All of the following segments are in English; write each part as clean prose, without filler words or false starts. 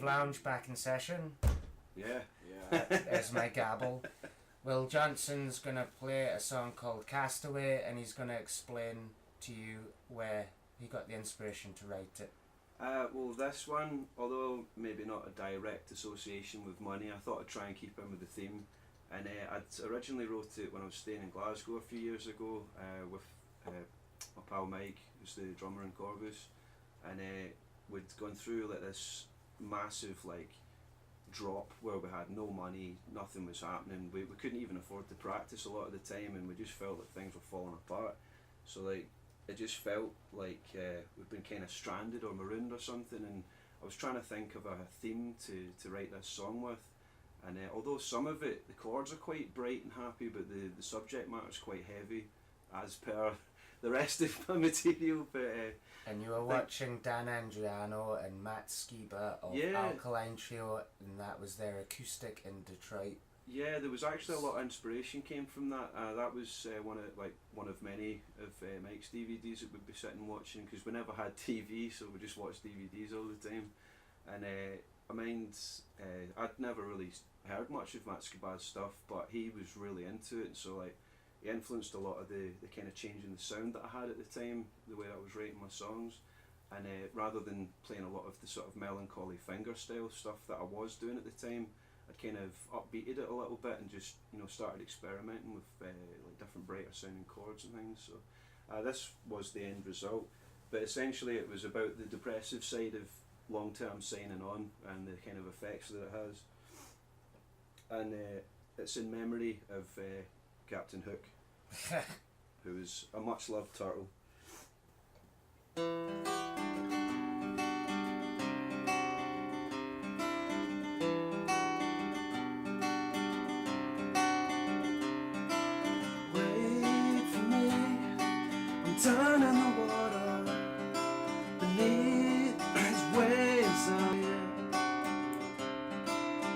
Lounge back in session. Yeah. There's my gabble. Well, Johnston's going to play a song called Castaway, and he's going to explain to you where he got the inspiration to write it. Well, this one, although maybe not a direct association with money, I thought I'd try and keep in with the theme. And I'd originally wrote it when I was staying in Glasgow a few years ago with my pal Mike, who's the drummer in Corvus, and we'd gone through like this massive drop where we had no money, nothing was happening, we couldn't even afford to practice a lot of the time, and we just felt that things were falling apart. So it just felt like we'd been kind of stranded or marooned or something, and I was trying to think of a theme to write this song with. And although some of it, the chords are quite bright and happy, but the subject matter is quite heavy, as per the rest of my material. But and you were watching Dan Andriano and Matt Skiba of Alkaline Trio, and that was their acoustic in Detroit. Yeah, there was actually a lot of inspiration came from that. That was one of many of Mike's DVDs that we'd be sitting watching, because we never had TV, so we just watched DVDs all the time. And I mind, I'd never really heard much of Matt Skiba's stuff, but he was really into it, so he influenced a lot of the kind of change in the sound that I had at the time, the way I was writing my songs. And rather than playing a lot of the sort of melancholy fingerstyle stuff that I was doing at the time, I'd kind of upbeated it a little bit and just started experimenting with different brighter sounding chords and things. So this was the end result, but essentially it was about the depressive side of long-term signing on and the kind of effects that it has. And it's in memory of Captain Hook, who is a much loved turtle. Wait for me, I'm down in the water, beneath his waves out here.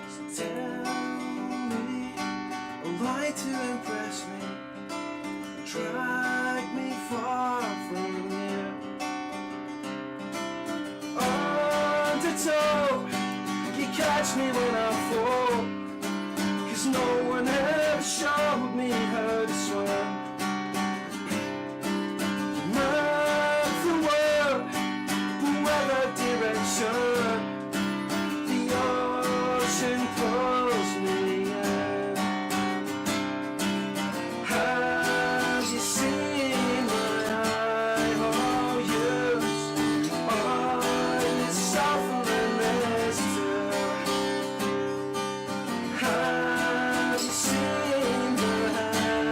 So tell me a lie to impress me, drag me far from here. Undertow, you catch me when I fall, 'cause no one ever showed me how to swim. You map the world, whoever direction the ocean pulls me in. Have you seen my IOUs? Are you suffering this too? Have you seen the hand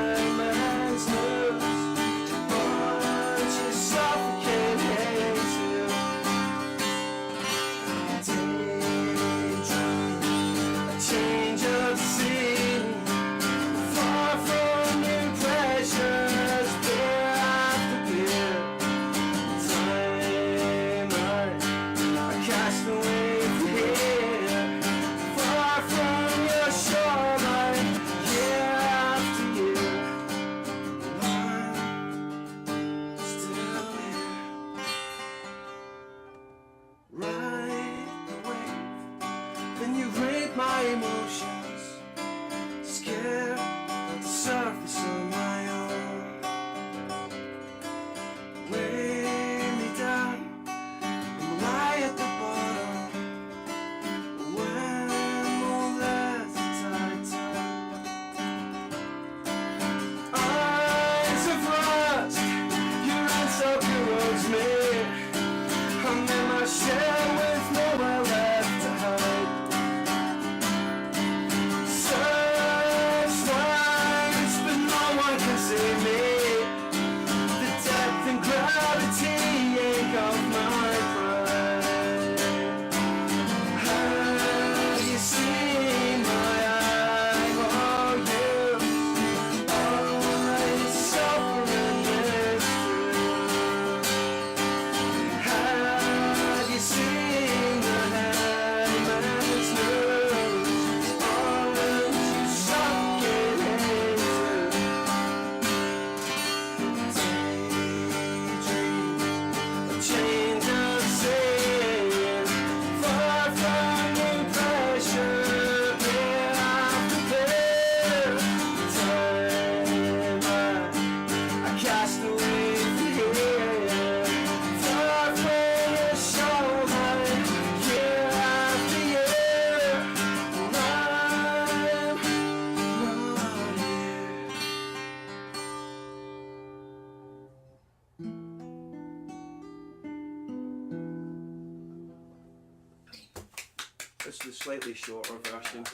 It's the slightly shorter version.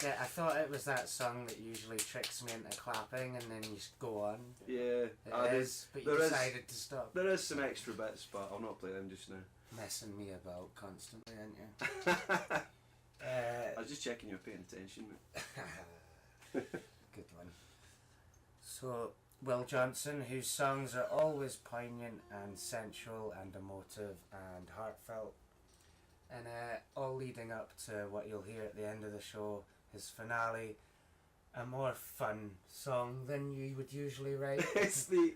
Yeah, I thought it was that song that usually tricks me into clapping and then you go on. Yeah, It is, but you decided to stop. There is some extra bits, but I'll not play them just now. Messing me about constantly, aren't you? I was just checking you're paying attention, mate. Good one. So, Will Johnson, whose songs are always poignant and sensual and emotive and heartfelt, and all leading up to what you'll hear at the end of the show, his finale, a more fun song than you would usually write. It's the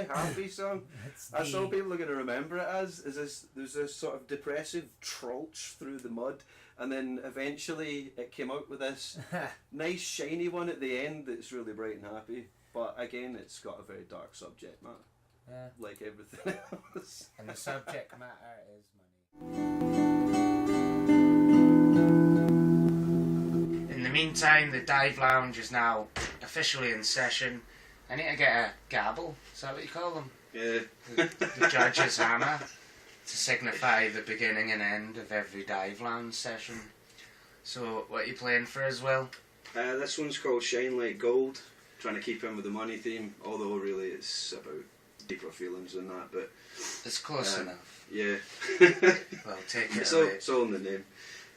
happy song. That's all people are going to remember it as. There's this sort of depressive trolch through the mud, and then eventually it came out with this nice shiny one at the end that's really bright and happy. But again, it's got a very dark subject matter. Yeah. Like everything else. And the subject matter is money. In the meantime, the Dive Lounge is now officially in session. I need to get a gavel, is that what you call them? Yeah. The judge's hammer, to signify the beginning and end of every Dive Lounge session. So, what are you playing for as well? This one's called Shine Like Gold. Trying to keep in with the money theme, although really it's about deeper feelings than that, but... It's close enough. Yeah. Well, take it away. away. It's all in the name.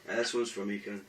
This one's from Econ.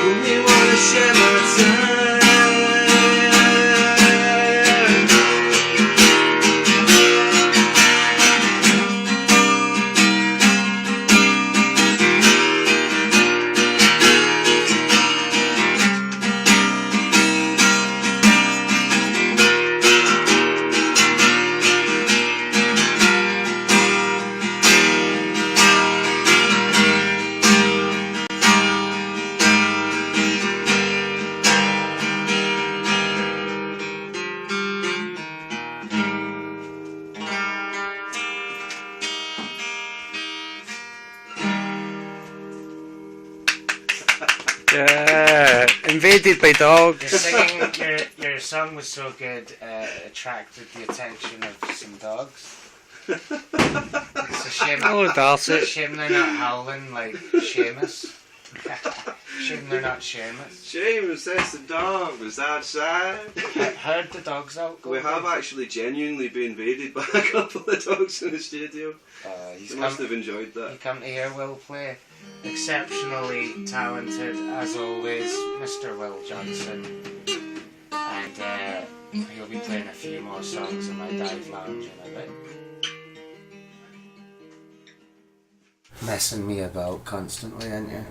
only wanna share my time. Invaded by dogs. Your singing, your song was so good, attracted the attention of some dogs. It's a shame. Oh, Darcy. It's a shame they're not howling like Seamus. Shame they're not Seamus. Seamus, that's the dog was outside. I heard the dogs out. We have actually genuinely been invaded by a couple of dogs in the studio. You must have enjoyed that. You come to hear Will play. Exceptionally talented, as always, Mr. Will Johnson. And he'll be playing a few more songs in my dive lounge in a bit. Messing me about constantly, aren't you?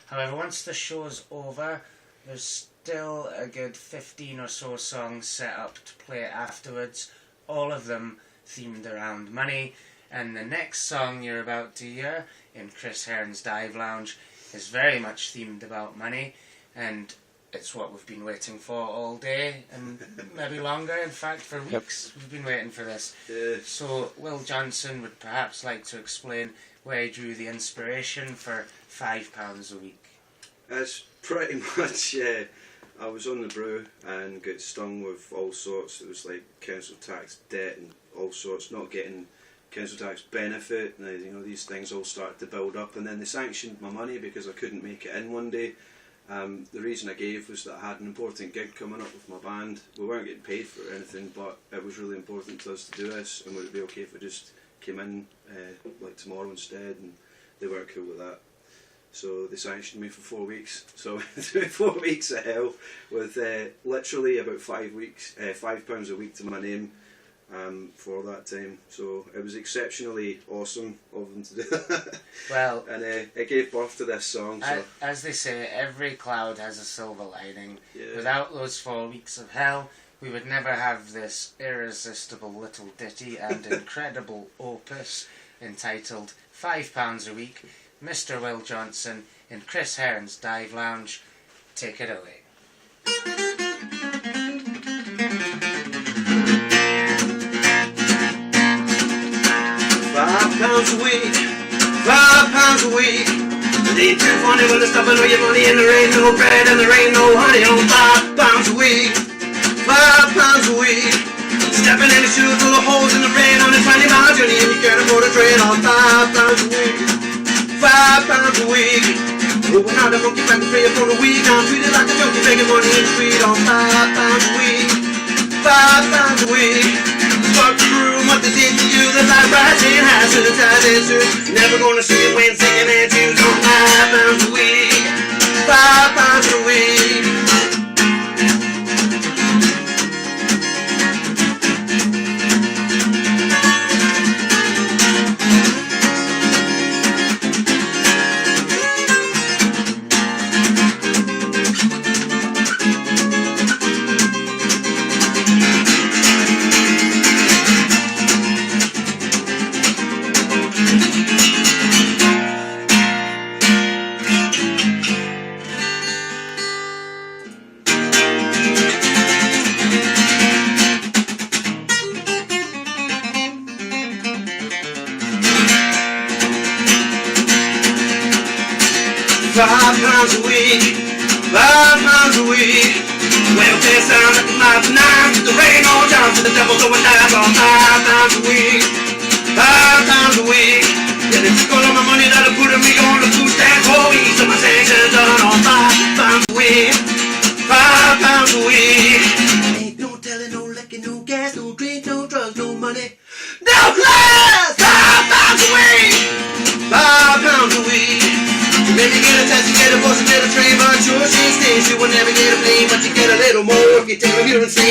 However, once the show's over, there's still a good 15 or so songs set up to play afterwards, all of them themed around money. And the next song you're about to hear in Chris Hearn's Dive Lounge is very much themed about money, and it's what we've been waiting for all day, and maybe longer, in fact, for weeks. We've been waiting for this. Yeah. So Will Johnson would perhaps like to explain where he drew the inspiration for £5 a week. That's pretty much, I was on the brew and got stung with all sorts. It was like council tax debt and all sorts, not getting council tax benefit. These things all started to build up, and then they sanctioned my money because I couldn't make it in one day. The reason I gave was that I had an important gig coming up with my band. We weren't getting paid for anything, but it was really important to us to do this, and would it be okay if I just came in like tomorrow instead? And they weren't cool with that. So they sanctioned me for 4 weeks. So 4 weeks of hell with literally about 5 weeks, £5 a week to my name. For that time, so it was exceptionally awesome of them to do that. Well, and it gave birth to this song. So. As they say, every cloud has a silver lining. Yeah. Without those 4 weeks of hell, we would never have this irresistible little ditty and incredible opus entitled £5 a week. Mr. Will Johnson in Chris Hearn's Dive Lounge. Take it away. £5 a week, £5 a week. It ain't too funny when they're stuffing all your money and there ain't no bread and there ain't no honey on £5 a week, £5 a week. Stepping in the shoes full of holes in the rain on a 20-mile journey and you can't afford a train on £5 a week, £5 a week. Moving out the monkey back to pay up on the week. I'm treated like a junkie begging money in the street on £5 a week, £5 a week. Fuck the room, what they did to you, the light rising high, sanitized answers. Never gonna see you when singing and tunes on £5 a week, £5 a week. £5 a week, £5 a week. Welfare sound at the mouth of nine, with the rain all down to the devil going down on £5 a week, £5 a week. Yeah, they took all of my money that I put me on the food stamp for weeks, so my sanctions done on £5 a week, £5 a week. Ain't no telling, no licking, no gas, no drink, no drugs, no money, no class. £5 a week, £5 a week. fucking tell him you don't see